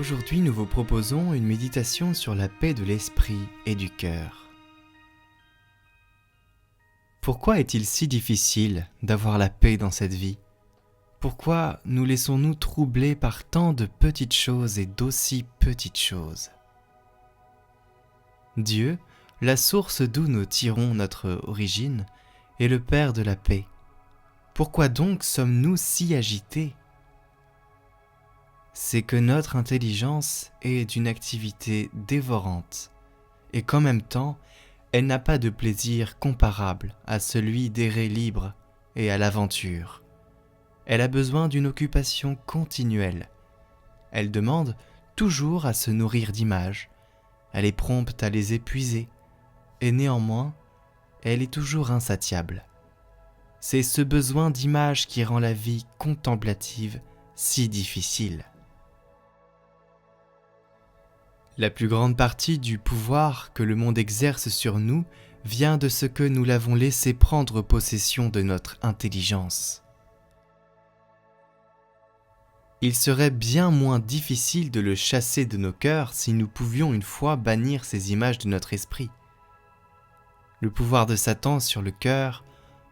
Aujourd'hui, nous vous proposons une méditation sur la paix de l'esprit et du cœur. Pourquoi est-il si difficile d'avoir la paix dans cette vie ? Pourquoi nous laissons-nous troubler par tant de petites choses et d'aussi petites choses ? Dieu, la source d'où nous tirons notre origine, est le Père de la paix. Pourquoi donc sommes-nous si agités ? C'est que notre intelligence est d'une activité dévorante et qu'en même temps, elle n'a pas de plaisir comparable à celui d'errer libre et à l'aventure. Elle a besoin d'une occupation continuelle. Elle demande toujours à se nourrir d'images. Elle est prompte à les épuiser et néanmoins, elle est toujours insatiable. C'est ce besoin d'images qui rend la vie contemplative si difficile. La plus grande partie du pouvoir que le monde exerce sur nous vient de ce que nous l'avons laissé prendre possession de notre intelligence. Il serait bien moins difficile de le chasser de nos cœurs si nous pouvions une fois bannir ces images de notre esprit. Le pouvoir de Satan sur le cœur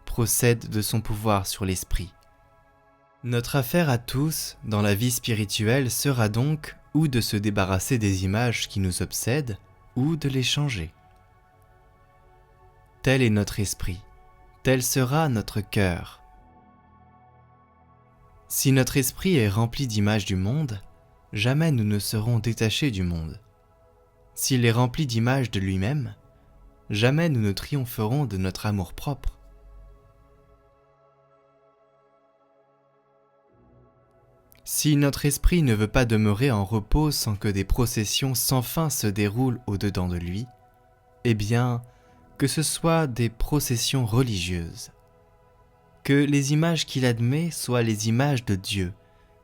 procède de son pouvoir sur l'esprit. Notre affaire à tous, dans la vie spirituelle, sera donc ou de se débarrasser des images qui nous obsèdent, ou de les changer. Tel est notre esprit, tel sera notre cœur. Si notre esprit est rempli d'images du monde, jamais nous ne serons détachés du monde. S'il est rempli d'images de lui-même, jamais nous ne triompherons de notre amour-propre. Si notre esprit ne veut pas demeurer en repos sans que des processions sans fin se déroulent au-dedans de lui, eh bien, que ce soit des processions religieuses. Que les images qu'il admet soient les images de Dieu,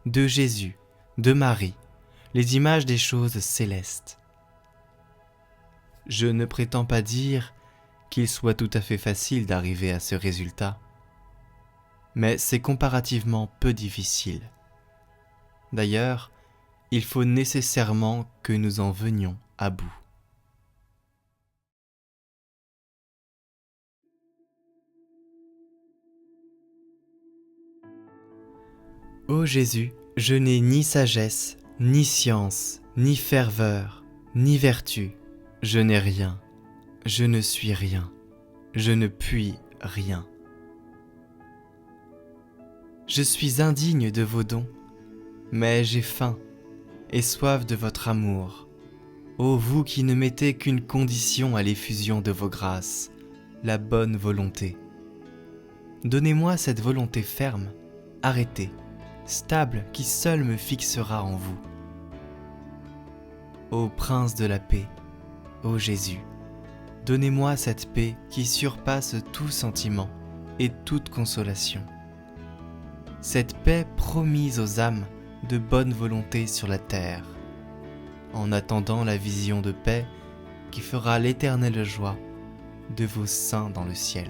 de Jésus, de Marie, les images des choses célestes. Je ne prétends pas dire qu'il soit tout à fait facile d'arriver à ce résultat, mais c'est comparativement peu difficile. D'ailleurs, il faut nécessairement que nous en venions à bout. Ô Jésus, je n'ai ni sagesse, ni science, ni ferveur, ni vertu. Je n'ai rien, je ne suis rien, je ne puis rien. Je suis indigne de vos dons, mais j'ai faim et soif de votre amour. Ô vous qui ne mettez qu'une condition à l'effusion de vos grâces, la bonne volonté. Donnez-moi cette volonté ferme, arrêtée, stable qui seule me fixera en vous. Ô Prince de la paix, ô Jésus, donnez-moi cette paix qui surpasse tout sentiment et toute consolation. Cette paix promise aux âmes de bonne volonté sur la terre, en attendant la vision de paix qui fera l'éternelle joie de vos saints dans le ciel.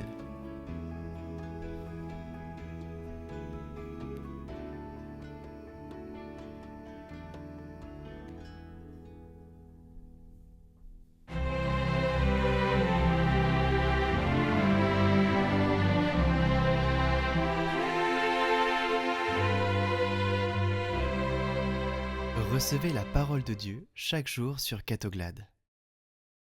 Recevez la parole de Dieu chaque jour sur Catoglade.